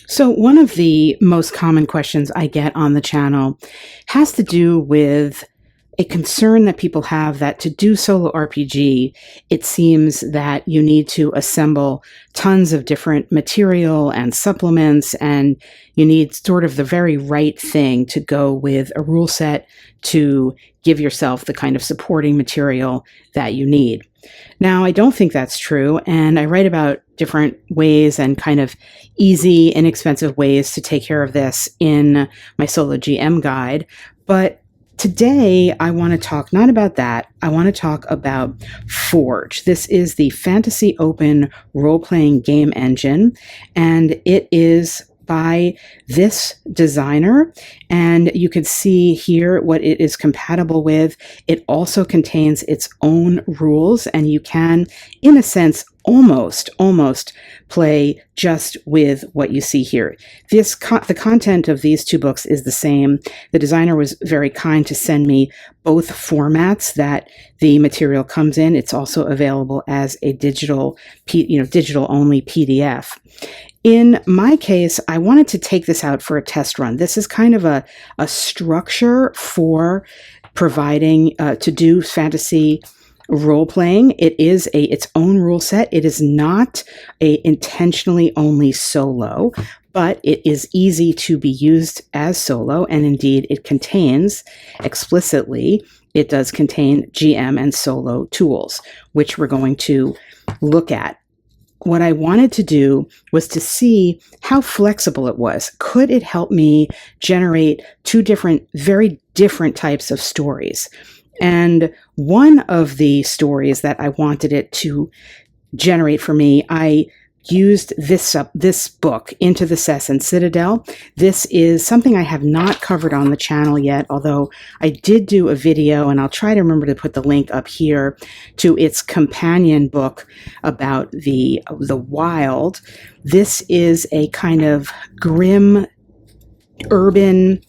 So one of the most common questions I get on the channel has to do with a concern that people have that to do solo RPG, it seems that you need to assemble tons of different material and supplements, and you need sort of the very right thing to go with a rule set to give yourself the kind of supporting material that you need. Now, I don't think that's true, and I write about different ways and kind of easy, inexpensive ways to take care of this in my solo GM guide, but today, I want to talk not about that. I want to talk about F.O.R.G.E. This is the Fantasy Open role-playing game engine, and it is by this designer, and you can see here what it is compatible with. It also contains its own rules, and you can, in a sense, almost play just with what you see here. The content of these two books is the same. The designer was very kind to send me both formats that the material comes in. It's also available as a digital only PDF. In my case, I wanted to take this out for a test run. This is kind of a structure for providing to do fantasy role-playing. It is its own rule set. It is not a intentionally only solo, but it is easy to be used as solo, and indeed it contains explicitly, it does contain GM and solo tools, which we're going to look at. What I wanted to do was to see how flexible it was. Could it help me generate two very different types of stories? And one of the stories that I wanted it to generate for me, I used this book, Into the Cess and Citadel. This is something I have not covered on the channel yet, although I did do a video, and I'll try to remember to put the link up here to its companion book about the wild. This is a kind of grim urban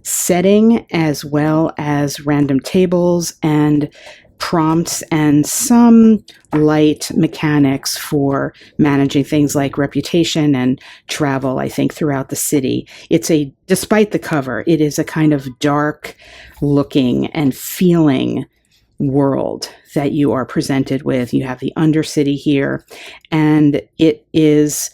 setting, as well as random tables and prompts and some light mechanics for managing things like reputation and travel, I think, throughout the city. Despite the cover, it is a kind of dark looking and feeling world that you are presented with. You have the Undercity here, and it is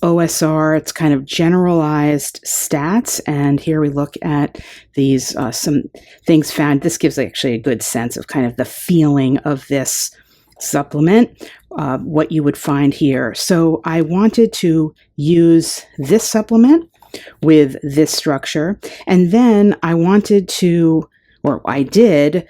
OSR, it's kind of generalized stats, and here we look at these some things found. This gives actually a good sense of kind of the feeling of this supplement, what you would find here. So I wanted to use this supplement with this structure, and then I wanted to, or I did,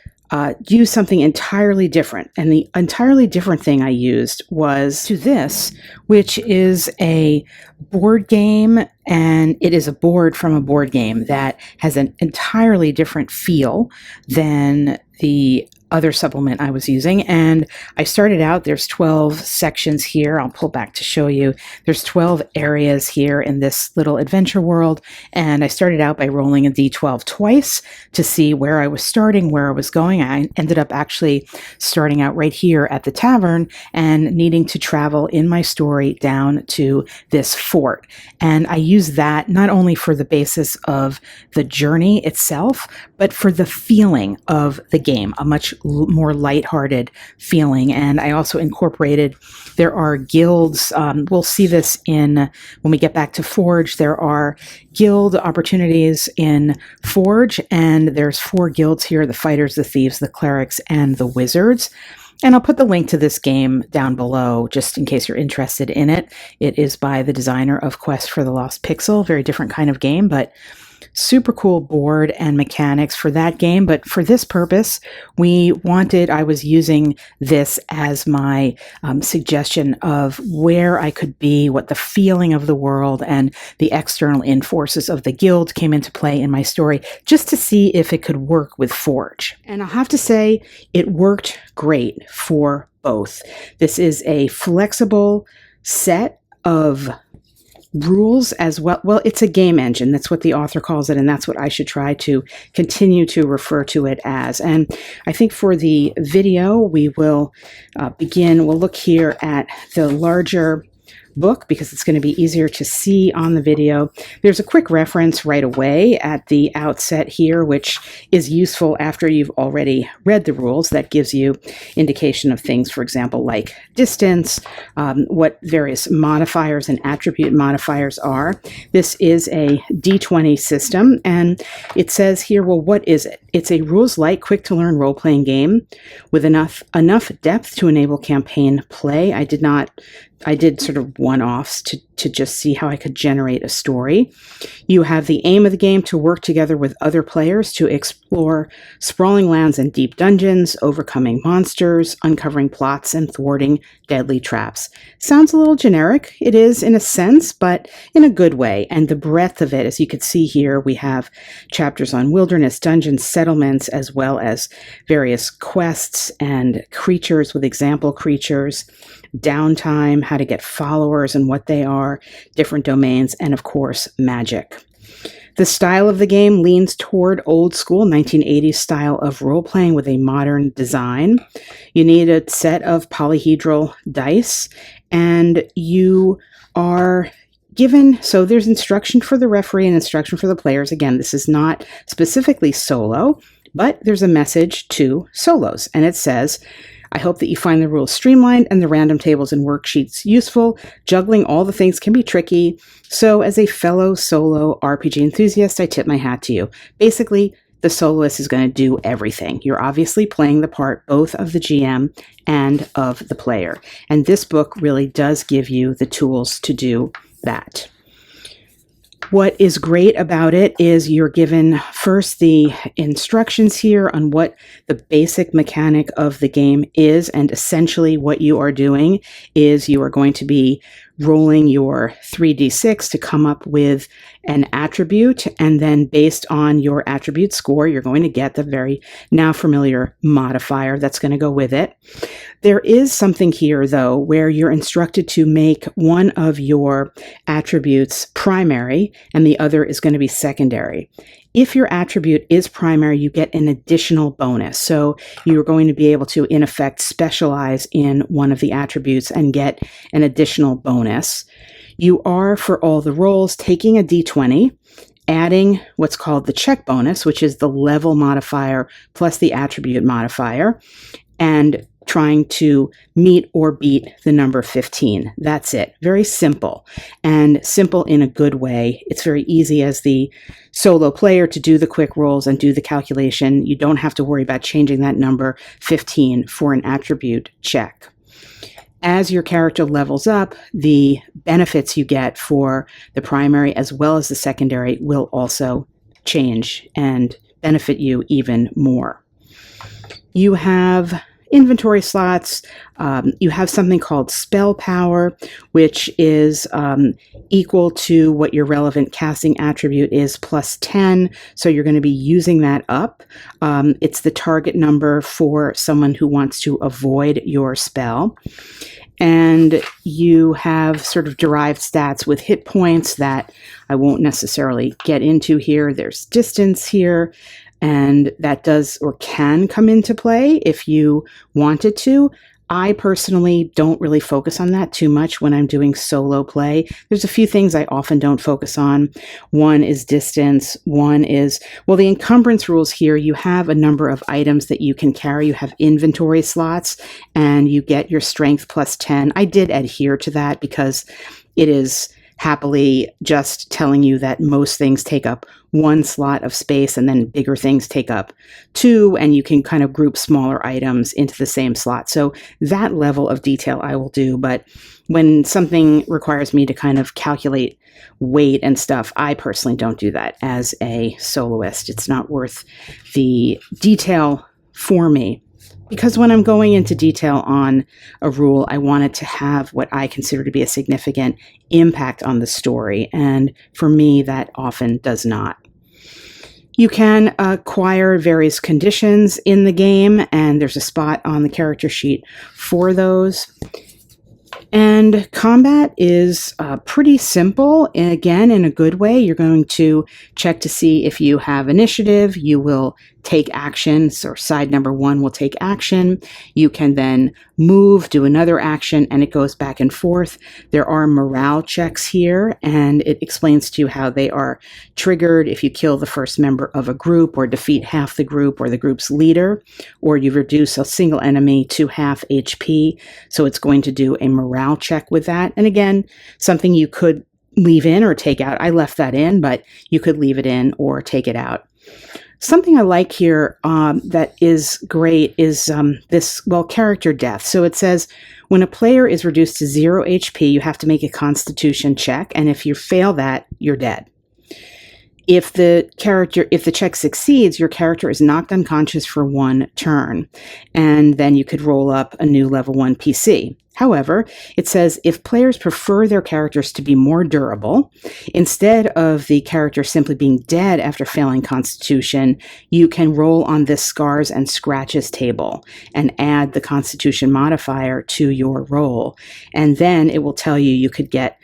use something entirely different. And the entirely different thing I used was to this, which is a board game, and it is a board from a board game that has an entirely different feel than the other supplement I was using. And I started out, there's 12 sections here. I'll pull back to show you. There's 12 areas here in this little adventure world. And I started out by rolling a D12 twice to see where I was starting, where I was going. I ended up actually starting out right here at the tavern and needing to travel in my story down to this fort. And I use that not only for the basis of the journey itself, but for the feeling of the game, a much more lighthearted feeling. And I also incorporated, there are guilds. We'll see this when we get back to F.O.R.G.E. There are guild opportunities in F.O.R.G.E. and there's 4 guilds here: the fighters, the thieves, the clerics, and the wizards. And I'll put the link to this game down below just in case you're interested in it. It is by the designer of Quest for the Lost Pixel. Very different kind of game, but super cool board and mechanics for that game. But for this purpose, I was using this as my suggestion of where I could be, what the feeling of the world and the external forces of the guild came into play in my story, just to see if it could work with F.O.R.G.E. And I'll have to say, it worked great for both. This is a flexible set of rules as well. Well, it's a game engine. That's what the author calls it, and that's what I should try to continue to refer to it as. And I think for the video, we will begin. We'll look here at the larger book because it's going to be easier to see on the video. There's a quick reference right away at the outset here, which is useful after you've already read the rules. That gives you indication of things, for example, like distance, what various modifiers and attribute modifiers are. This is a D20 system, and it says here, well, what is it? It's a rules-light, quick-to-learn role-playing game with enough depth to enable campaign play. I did sort of one-offs to just see how I could generate a story. You have the aim of the game to work together with other players to explore sprawling lands and deep dungeons, overcoming monsters, uncovering plots, and thwarting deadly traps. Sounds a little generic. It is in a sense, but in a good way. And the breadth of it, as you can see here, we have chapters on wilderness, dungeons, settlements, as well as various quests and creatures with example creatures, downtime, how to get followers and what they are, different domains, and of course, magic. The style of the game leans toward old school 1980s style of role-playing with a modern design. You need a set of polyhedral dice, and you are given, so there's instruction for the referee and instruction for the players. Again, this is not specifically solo, but there's a message to solos, and it says, I hope that you find the rules streamlined and the random tables and worksheets useful. Juggling all the things can be tricky. So as a fellow solo RPG enthusiast, I tip my hat to you. Basically, the soloist is going to do everything. You're obviously playing the part both of the GM and of the player. And this book really does give you the tools to do that. What is great about it is you're given first the instructions here on what the basic mechanic of the game is, and essentially what you are doing is you are going to be rolling your 3d6 to come up with an attribute, and then based on your attribute score, you're going to get the very now familiar modifier that's going to go with it. There is something here, though, where you're instructed to make one of your attributes primary and the other is going to be secondary. If your attribute is primary, you get an additional bonus. So you're going to be able to, in effect, specialize in one of the attributes and get an additional bonus. You are, for all the rolls, taking a d20, adding what's called the check bonus, which is the level modifier plus the attribute modifier, and trying to meet or beat the number 15. That's it. Very simple, and simple in a good way. It's very easy as the solo player to do the quick rolls and do the calculation. You don't have to worry about changing that number 15 for an attribute check. As your character levels up, the benefits you get for the primary as well as the secondary will also change and benefit you even more. You have inventory slots. You have something called spell power, which is equal to what your relevant casting attribute is plus 10. So you're going to be using that up. It's the target number for someone who wants to avoid your spell. And you have sort of derived stats with hit points that I won't necessarily get into here. There's distance here, and that does or can come into play if you wanted to. I personally don't really focus on that too much when I'm doing solo play. There's a few things I often don't focus on. One is distance. One is, well, the encumbrance rules here, you have a number of items that you can carry. You have inventory slots and you get your strength plus 10. I did adhere to that because it is happily just telling you that most things take up one slot of space and then bigger things take up two, and you can kind of group smaller items into the same slot. So that level of detail I will do, but when something requires me to kind of calculate weight and stuff, I personally don't do that as a soloist. It's not worth the detail for me. Because when I'm going into detail on a rule, I want it to have what I consider to be a significant impact on the story. And for me, that often does not. You can acquire various conditions in the game, and there's a spot on the character sheet for those. And combat is pretty simple. Again, in a good way, you're going to check to see if you have initiative. You will take action. So side number 1 will take action. You can then move, do another action, and it goes back and forth. There are morale checks here, and it explains to you how they are triggered if you kill the first member of a group, or defeat half the group or the group's leader, or you reduce a single enemy to half HP. So it's going to do a morale check with that. And again, something you could leave in or take out. I left that in, but you could leave it in or take it out. Something I like here that is great is this, character death. So it says when a player is reduced to 0 HP, you have to make a constitution check. And if you fail that, you're dead. If the check succeeds, your character is knocked unconscious for 1 turn. And then you could roll up a new level 1 PC. However, it says if players prefer their characters to be more durable, instead of the character simply being dead after failing Constitution, you can roll on this Scars and Scratches table and add the Constitution modifier to your roll. And then it will tell you you could get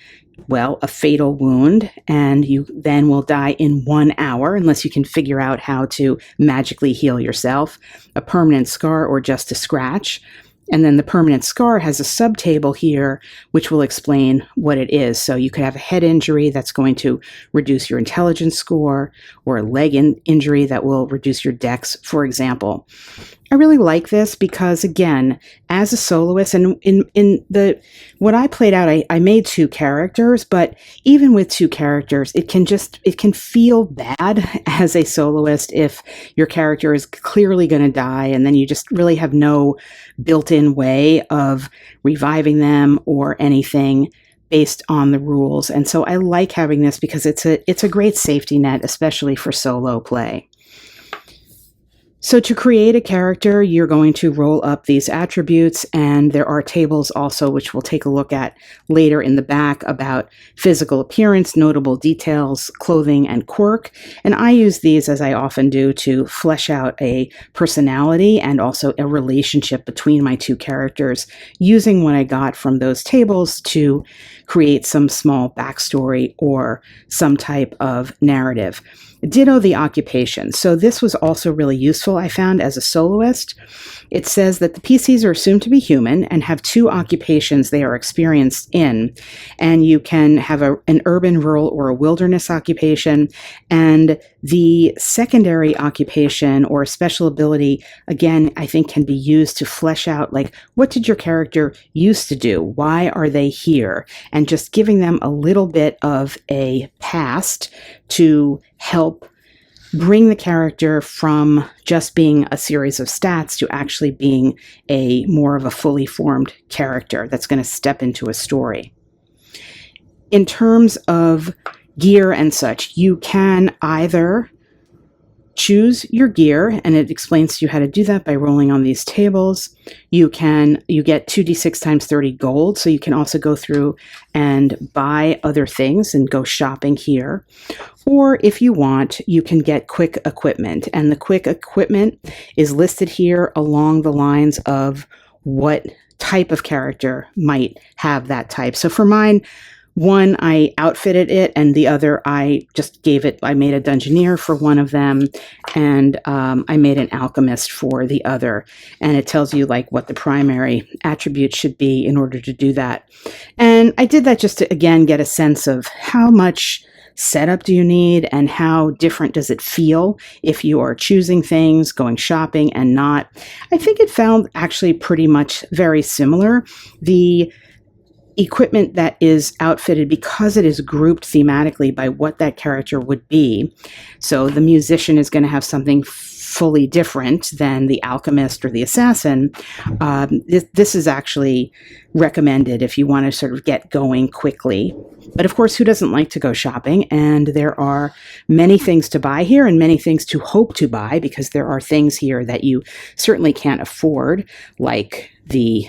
a fatal wound, and you then will die in 1 hour unless you can figure out how to magically heal yourself, a permanent scar, or just a scratch. And then the permanent scar has a subtable here, which will explain what it is. So you could have a head injury that's going to reduce your intelligence score, or a leg injury that will reduce your dex, for example. I really like this because, again, as a soloist, and in what I played out, I made 2 characters, but even with 2 characters, it can feel bad as a soloist if your character is clearly going to die, and then you just really have no built-in way of reviving them or anything based on the rules. And so I like having this because it's a great safety net, especially for solo play. So to create a character, you're going to roll up these attributes, and there are tables also, which we'll take a look at later in the back, about physical appearance, notable details, clothing, and quirk. And I use these, as I often do, to flesh out a personality and also a relationship between my 2 characters, using what I got from those tables to create some small backstory or some type of narrative. Ditto the occupation. So this was also really useful, I found, as a soloist. It says that the PCs are assumed to be human and have 2 occupations they are experienced in. And you can have an urban, rural, or a wilderness occupation. And the secondary occupation or special ability, again, I think can be used to flesh out, like, what did your character used to do? Why are they here? And just giving them a little bit of a past to help bring the character from just being a series of stats to actually being more of a fully formed character that's going to step into a story. In terms of gear and such, you can either choose your gear, and it explains to you how to do that by rolling on these tables. You get 2d6 times 30 gold, so you can also go through and buy other things and go shopping here. Or if you want, you can get quick equipment, and the quick equipment is listed here along the lines of what type of character might have that type. So for mine, one, I outfitted it, and the other, I just I made a dungeoneer for one of them, and I made an alchemist for the other. And it tells you like what the primary attribute should be in order to do that. And I did that just to, again, get a sense of how much setup do you need and how different does it feel if you are choosing things, going shopping and not. I think it found actually pretty much very similar. The equipment that is outfitted, because it is grouped thematically by what that character would be. So the musician is going to have something fully different than the alchemist or the assassin. This is actually recommended if you want to sort of get going quickly. But of course, who doesn't like to go shopping? And there are many things to buy here and many things to hope to buy, because there are things here that you certainly can't afford, like the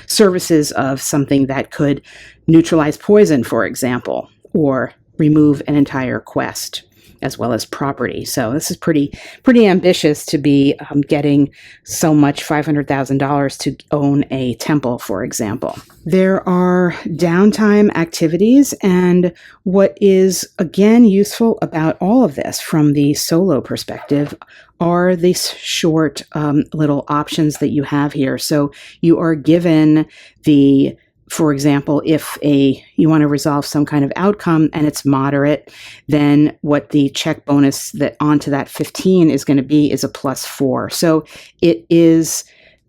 services of something that could neutralize poison, for example, or remove an entire quest. as well as property. So this is pretty ambitious to be getting so much $500,000 to own a temple, for example. There are downtime activities, and what is again useful about all of this from the solo perspective are these short little options that you have here. So you are given the, for example, if you want to resolve some kind of outcome and it's moderate, then what the check bonus that onto that 15 is going to be is a +4. So it is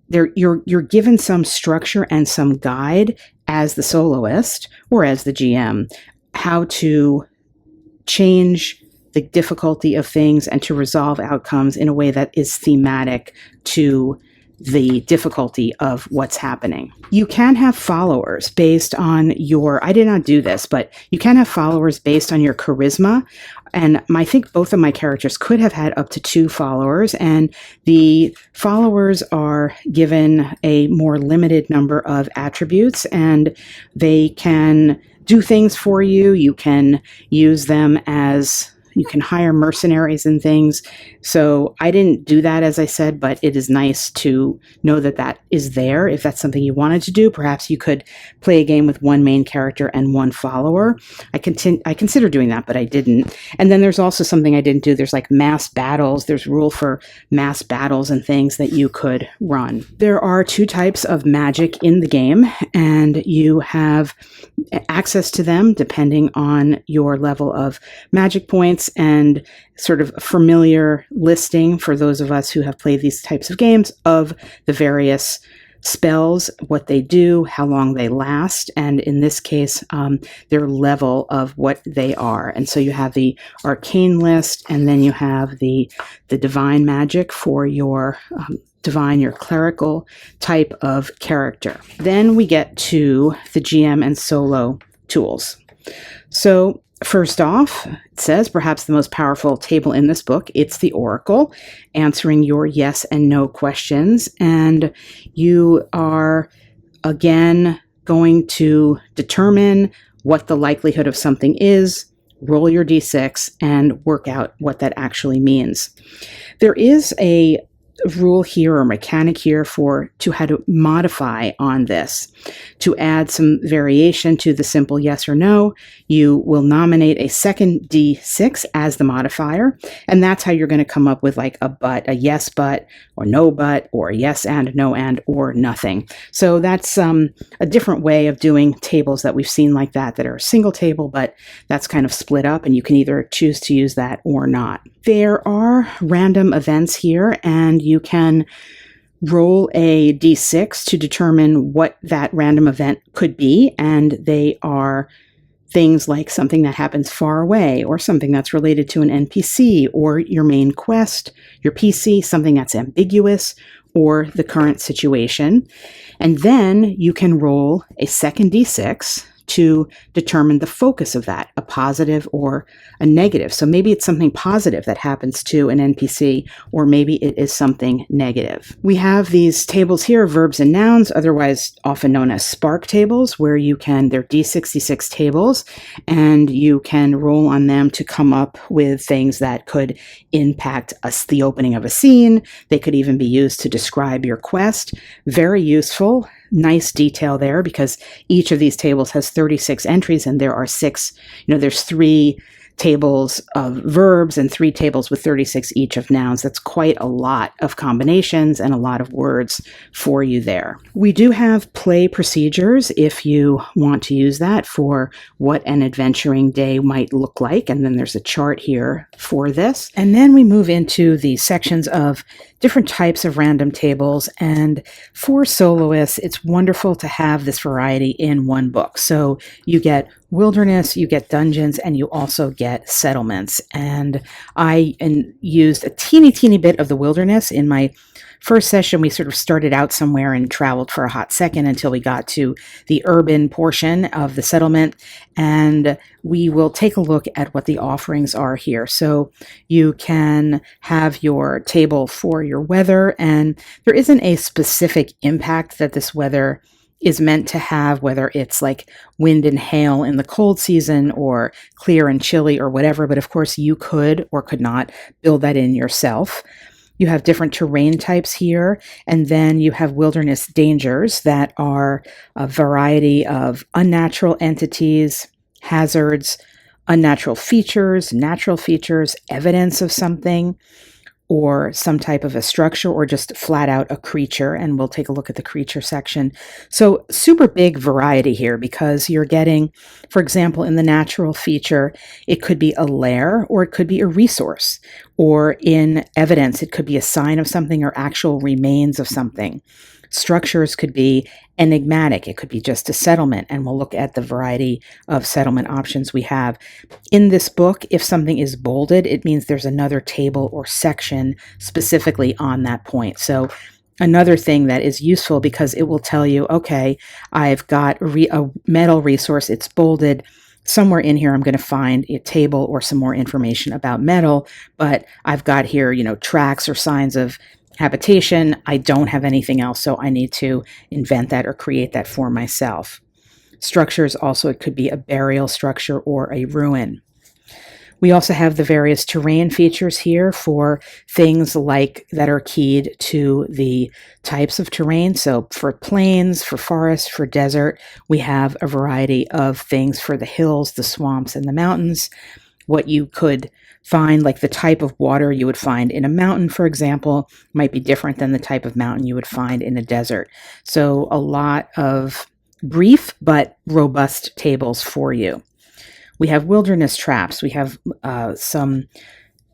there. You're given some structure and some guide as the soloist or as the GM how to change the difficulty of things and to resolve outcomes in a way that is thematic to the difficulty of what's happening. You can have followers based on your, I did not do this, but you can have followers based on your charisma. And I think both of my characters could have had up to 2 followers, and the followers are given a more limited number of attributes, and they can do things for you. You can use them as, you can hire mercenaries and things. So I didn't do that, as I said, but it is nice to know that that is there. If that's something you wanted to do, perhaps you could play a game with 1 main character and 1 follower. I considered doing that, but I didn't. And then there's also something I didn't do. There's like mass battles. There's rule for mass battles and things that you could run. There are 2 types of magic in the game, and you have access to them depending on your level of magic points, and sort of familiar listing for those of us who have played these types of games of the various spells, what they do, how long they last, and in this case, their level of what they are. And so you have the arcane list, and then you have the divine magic for your divine, your clerical type of character. Then we get to the GM and solo tools. So first off, it says perhaps the most powerful table in this book, it's the Oracle, answering your yes and no questions. And you are, again, going to determine what the likelihood of something is, roll your d6, and work out what that actually means. There is a rule here or mechanic here to how to modify on this. To add some variation to the simple yes or no, you will nominate a second D6 as the modifier, and that's how you're going to come up with like a but, a yes but, or no but, or yes and, no and, or nothing. So that's a different way of doing tables that we've seen like that are a single table, but that's kind of split up, and you can either choose to use that or not. There are random events here, and you can roll a d6 to determine what that random event could be, and they are things like something that happens far away, or something that's related to an NPC, or your main quest, your PC, something that's ambiguous, or the current situation. And then you can roll a second d6 to determine the focus of that, a positive or a negative. So maybe it's something positive that happens to an NPC, or maybe it is something negative. We have these tables here, verbs and nouns, otherwise often known as spark tables, where they're D66 tables, and you can roll on them to come up with things that could impact the opening of a scene. They could even be used to describe your quest. Very useful. Nice detail there, because each of these tables has 36 entries, and there are 6, there's 3 tables of verbs and 3 tables with 36 each of nouns. That's quite a lot of combinations and a lot of words for you there. We do have play procedures if you want to use that for what an adventuring day might look like. And then there's a chart here for this. And then we move into the sections of different types of random tables. And for soloists, it's wonderful to have this variety in one book. So you get wilderness, you get dungeons, and you also get settlements. And I used a teeny bit of the wilderness in my first session. We sort of started out somewhere and traveled for a hot second until we got to the urban portion of the settlement. And we will take a look at what the offerings are here. So you can have your table for your weather, and there isn't a specific impact that this weather is meant to have, whether it's like wind and hail in the cold season or clear and chilly or whatever. But of course, you could or could not build that in yourself. You have different terrain types here, and then you have wilderness dangers that are a variety of unnatural entities, hazards, unnatural features, natural features, evidence of something, or some type of a structure, or just flat out a creature. And we'll take a look at the creature section. So super big variety here, because you're getting, for example, in the natural feature, it could be a lair or it could be a resource, or in evidence, it could be a sign of something or actual remains of something. Structures could be enigmatic. It could be just a settlement, and we'll look at the variety of settlement options we have. In this book, if something is bolded, it means there's another table or section specifically on that point. So another thing that is useful, because it will tell you, okay, I've got a metal resource, it's bolded. Somewhere in here, I'm going to find a table or some more information about metal, but I've got here, tracks or signs of habitation. I don't have anything else, so I need to invent that or create that for myself. Structures also, it could be a burial structure or a ruin. We also have the various terrain features here for things like that are keyed to the types of terrain. So for plains, for forests, for desert, we have a variety of things for the hills, the swamps, and the mountains. What you could find, like the type of water you would find in a mountain, for example, might be different than the type of mountain you would find in a desert. So a lot of brief but robust tables for you. We have wilderness traps. We have some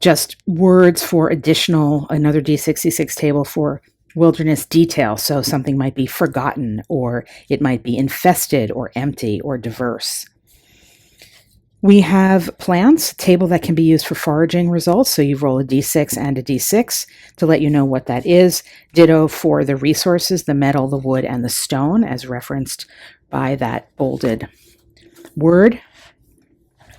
just words for another D66 table for wilderness detail. So something might be forgotten, or it might be infested or empty or diverse. We have plants, a table that can be used for foraging results. So you roll a d6 and a d6 to let you know what that is. Ditto for the resources, the metal, the wood, and the stone, as referenced by that bolded word.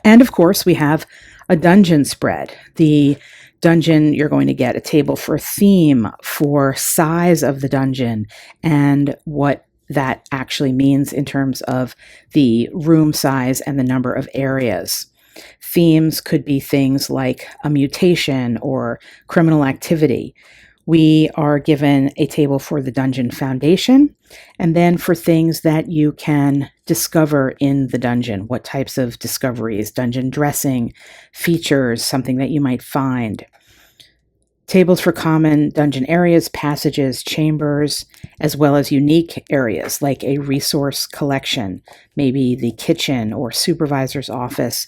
And of course, we have a dungeon spread. The dungeon, you're going to get a table for theme, for size of the dungeon, and what that actually means in terms of the room size and the number of areas. Themes could be things like a mutation or criminal activity. We are given a table for the dungeon foundation, and then for things that you can discover in the dungeon. What types of discoveries, dungeon dressing, features, something that you might find. Tables for common dungeon areas, passages, chambers, as well as unique areas like a resource collection, maybe the kitchen or supervisor's office,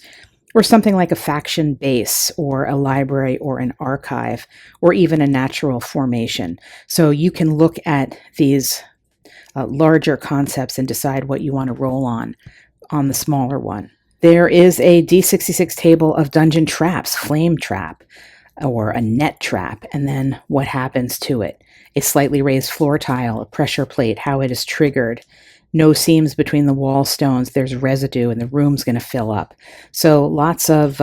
or something like a faction base or a library or an archive, or even a natural formation. So you can look at these larger concepts and decide what you want to roll on the smaller one. There is a D66 table of dungeon traps, flame trap, or a net trap, and then what happens to it. A slightly raised floor tile, a pressure plate, how it is triggered. No seams between the wall stones, there's residue, and the room's going to fill up. So lots of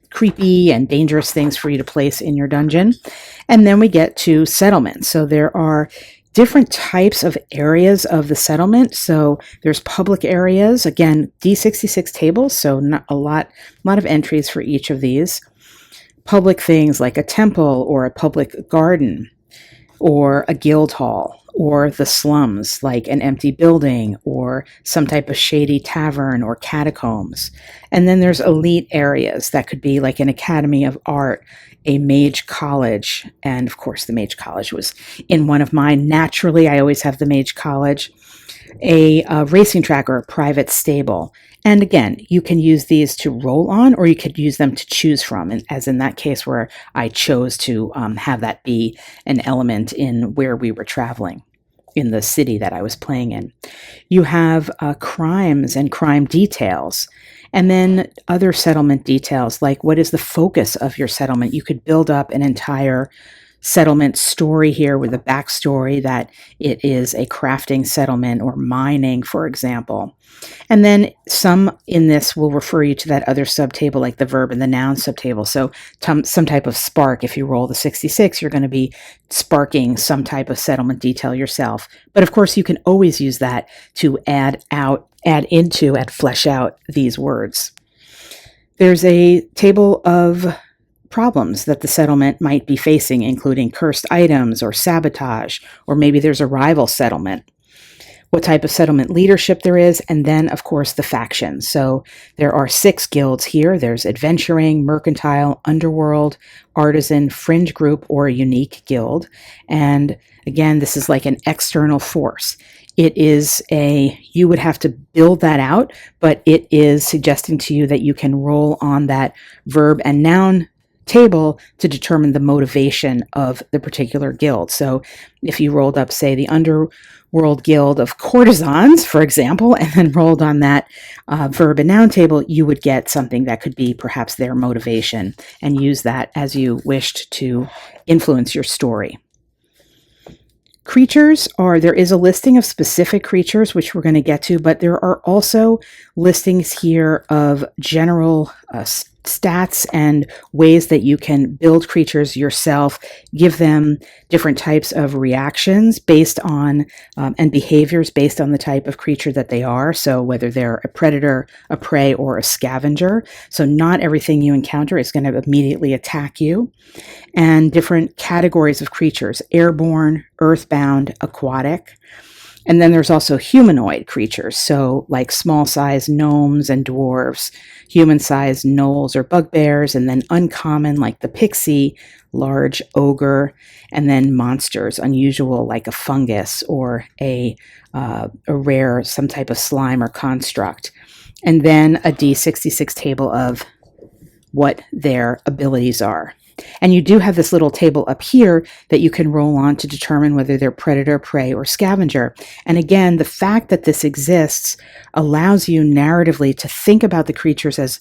creepy and dangerous things for you to place in your dungeon. And then we get to settlements. So there are different types of areas of the settlement. So there's public areas, again, D66 tables, so not a lot of entries for each of these. Public things like a temple or a public garden or a guild hall, or the slums like an empty building or some type of shady tavern or catacombs. And then there's elite areas that could be like an academy of art, a mage college. And of course, the mage college was in one of mine. Naturally, I always have the mage college, a racing track or a private stable. And again, you can use these to roll on, or you could use them to choose from, and as in that case where I chose to have that be an element in where we were traveling, in the city that I was playing in. You have crimes and crime details, and then other settlement details, like what is the focus of your settlement. You could build up an entire settlement story here with a backstory that it is a crafting settlement or mining, for example. And then some in this will refer you to that other subtable, like the verb and the noun subtable. So some type of spark. If you roll the 66, you're going to be sparking some type of settlement detail yourself. But of course, you can always use that to add into, and flesh out these words. There's a table of problems that the settlement might be facing, including cursed items or sabotage, or maybe there's a rival settlement, what type of settlement leadership there is, and then, of course, the factions. So there are 6 guilds here. There's adventuring, mercantile, underworld, artisan, fringe group, or a unique guild. And again, this is like an external force. It is you would have to build that out, but it is suggesting to you that you can roll on that verb and noun table to determine the motivation of the particular guild. So if you rolled up, say, the Underworld Guild of Courtesans, for example, and then rolled on that verb and noun table, you would get something that could be perhaps their motivation, and use that as you wished to influence your story. Creatures there is a listing of specific creatures, which we're going to get to, but there are also listings here of general stats and ways that you can build creatures yourself, give them different types of reactions based on and behaviors based on the type of creature that they are. So whether they're a predator, a prey, or a scavenger. So not everything you encounter is going to immediately attack you. And different categories of creatures: airborne, earthbound, aquatic. And then there's also humanoid creatures, so like small-sized gnomes and dwarves, human-sized gnolls or bugbears, and then uncommon like the pixie, large ogre, and then monsters, unusual like a fungus or a rare some type of slime or construct. And then a D66 table of what their abilities are. And you do have this little table up here that you can roll on to determine whether they're predator, prey, or scavenger. And again, the fact that this exists allows you narratively to think about the creatures as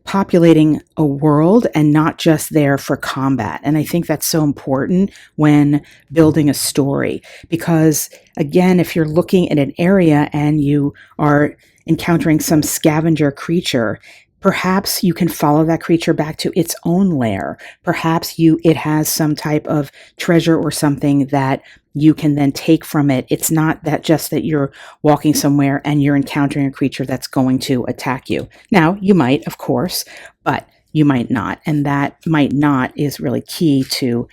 populating a world and not just there for combat. And I think that's so important when building a story, because again, if you're looking at an area and you are encountering some scavenger creature, perhaps you can follow that creature back to its own lair. Perhaps it has some type of treasure or something that you can then take from it. It's not that just that you're walking somewhere and you're encountering a creature that's going to attack you. Now, you might, of course, but you might not. And that might not is really key to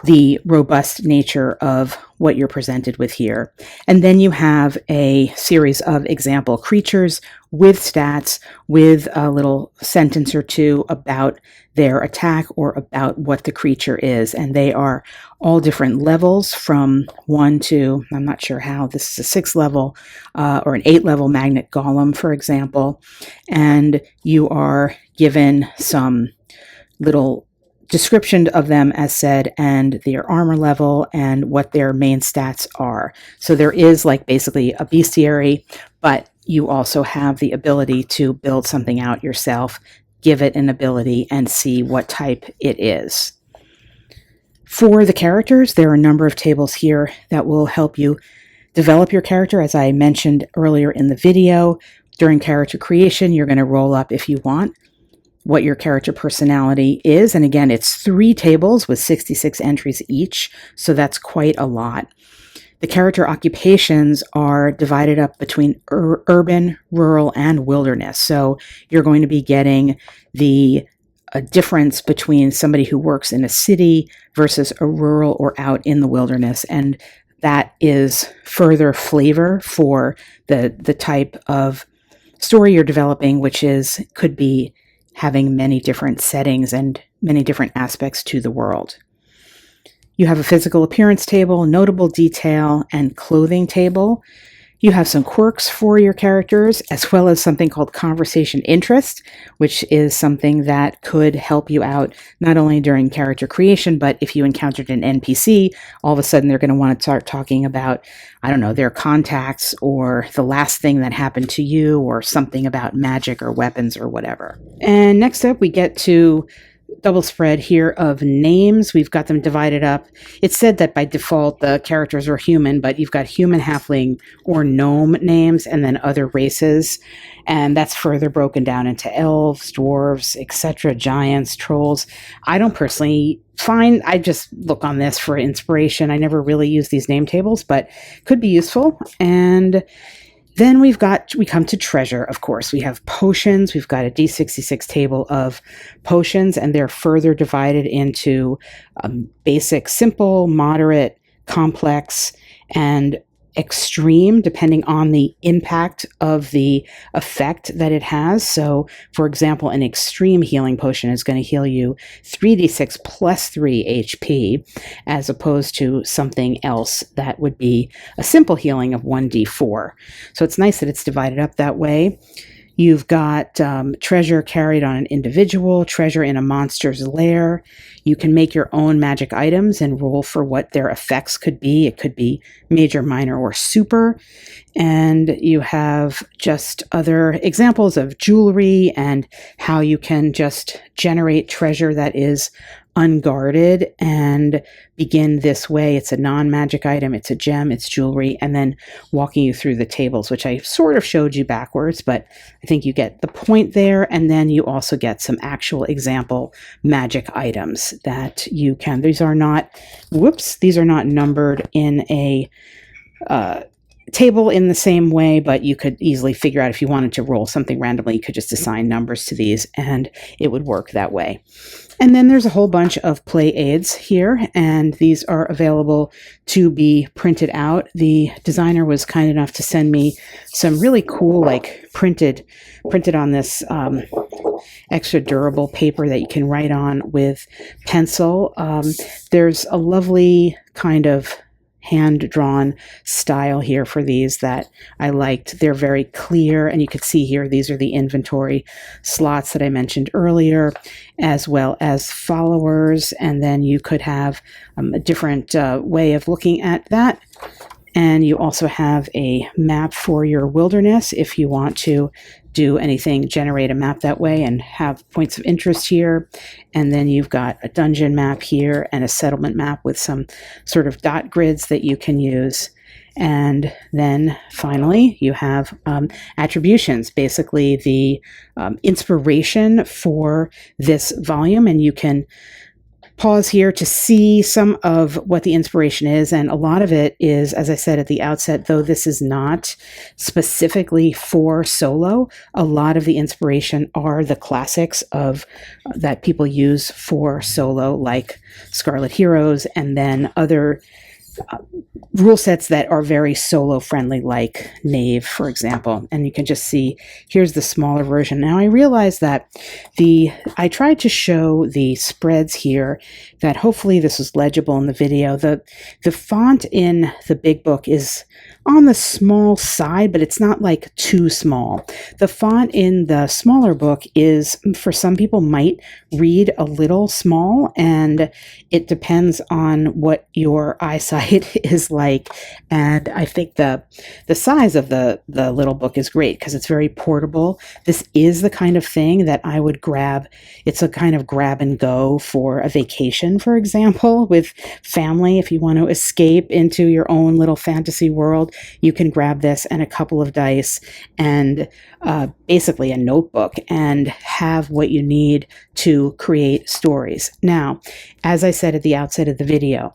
the robust nature of what you're presented with here. And then you have a series of example creatures with stats, with a little sentence or two about their attack or about what the creature is. And they are all different levels from 1 to, I'm not sure how, this is a 6 level or an 8 level magnet golem, for example. And you are given some little description of them, as said, and their armor level and what their main stats are. So there is like basically a bestiary, but you also have the ability to build something out yourself, give it an ability, and see what type it is. For the characters, there are a number of tables here that will help you develop your character. As I mentioned earlier in the video, during character creation, you're going to roll up, if you want, what your character personality is. And again, it's 3 tables with 66 entries each, so that's quite a lot. The character occupations are divided up between urban, rural, and wilderness. So you're going to be getting a difference between somebody who works in a city versus a rural or out in the wilderness. And that is further flavor for the type of story you're developing, which could be having many different settings and many different aspects to the world. You have a physical appearance table, notable detail, and clothing table. You have some quirks for your characters, as well as something called conversation interest, which is something that could help you out not only during character creation, but if you encountered an NPC, all of a sudden they're going to want to start talking about, I don't know, their contacts or the last thing that happened to you or something about magic or weapons or whatever. And next up, we get to double spread here of names. We've got them divided up. It said that by default the characters are human, but you've got human, halfling, or gnome names, and then other races. And that's further broken down into elves, dwarves, etc., giants, trolls. I don't personally I just look on this for inspiration. I never really use these name tables, but could be useful. And then we come to treasure, of course. We have potions. We've got a D66 table of potions, and they're further divided into basic, simple, moderate, complex, and extreme, depending on the impact of the effect that it has. So, for example, an extreme healing potion is going to heal you 3d6 plus 3 HP, as opposed to something else that would be a simple healing of 1d4. So it's nice that it's divided up that way. You've got treasure carried on an individual, treasure in a monster's lair. You can make your own magic items and roll for what their effects could be. It could be major, minor, or super. And you have just other examples of jewelry and how you can just generate treasure that is unguarded and begin this way. It's a non-magic item, it's a gem, it's jewelry, and then walking you through the tables, which I sort of showed you backwards, but I think you get the point there. And then you also get some actual example magic items that you can, these are not numbered in a table in the same way, but you could easily figure out if you wanted to roll something randomly, you could just assign numbers to these and it would work that way. And then there's a whole bunch of play aids here, and these are available to be printed out. The designer was kind enough to send me some really cool, like printed on this extra durable paper that you can write on with pencil. There's a lovely kind of hand-drawn style here for these that I liked. They're very clear, and you can see here these are the inventory slots that I mentioned earlier, as well as followers, and then you could have a different way of looking at that. And you also have a map for your wilderness if you want to do anything, generate a map that way and have points of interest here. And then you've got a dungeon map here and a settlement map with some sort of dot grids that you can use. And then finally, you have attributions, basically the inspiration for this volume. And you can pause here to see some of what the inspiration is. And a lot of it is, as I said at the outset, though this is not specifically for solo, a lot of the inspiration are the classics of that people use for solo, like Scarlet Heroes, and then other rule sets that are very solo friendly, like Knave, for example. And you can just see, here's the smaller version. Now I realize that I tried to show the spreads here, that hopefully this was legible in the video. The font in the big book is on the small side, but it's not like too small. The font in the smaller book is, for some people, might read a little small, and it depends on what your eyesight is like. And I think the size of the little book is great because it's very portable. This is the kind of thing that I would grab. It's a kind of grab and go for a vacation, for example, with family. If you want to escape into your own little fantasy world, you can grab this and a couple of dice and basically a notebook and have what you need to create stories. Now, as I said at the outset of the video,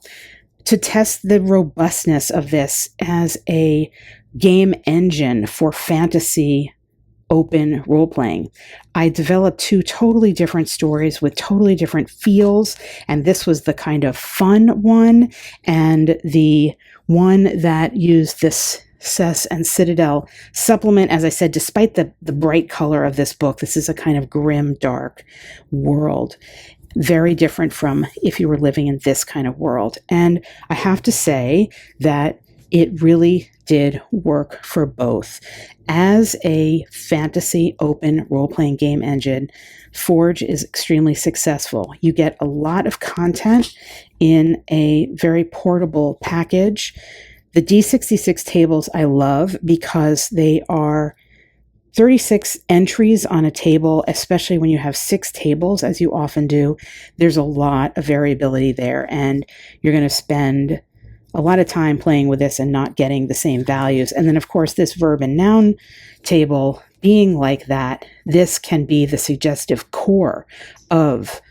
to test the robustness of this as a game engine for fantasy open role-playing, I developed two totally different stories with totally different feels, and this was the kind of fun one, and the one that used this Cess and Citadel supplement. As I said, despite the bright color of this book, this is a kind of grim, dark world. Very different from if you were living in this kind of world. And I have to say that it really did work for both. As a fantasy open role-playing game engine, F.O.R.G.E is extremely successful. You get a lot of content in a very portable package. The D66 tables I love because they're 36 entries on a table, especially when you have 6 tables, as you often do, there's a lot of variability there, and you're going to spend a lot of time playing with this and not getting the same values. And then, of course, this verb and noun table being like that, this can be the suggestive core of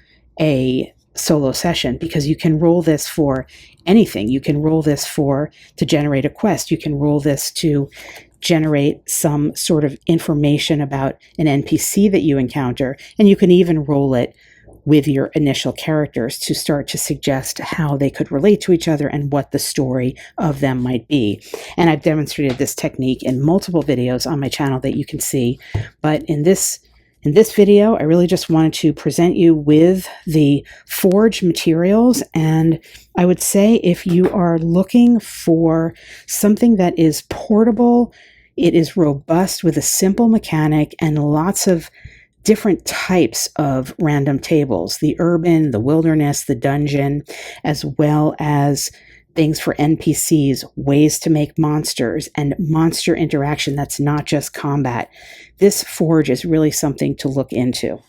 a solo session, because you can roll this for anything. You can roll this to generate a quest. You can roll this to generate some sort of information about an NPC that you encounter, and you can even roll it with your initial characters to start to suggest how they could relate to each other and what the story of them might be. And I've demonstrated this technique in multiple videos on my channel that you can see, but in this video, I really just wanted to present you with the F.O.R.G.E materials. And I would say if you are looking for something that is portable, it is robust with a simple mechanic and lots of different types of random tables, the urban, the wilderness, the dungeon, as well as things for NPCs, ways to make monsters, and monster interaction that's not just combat. This F.O.R.G.E is really something to look into.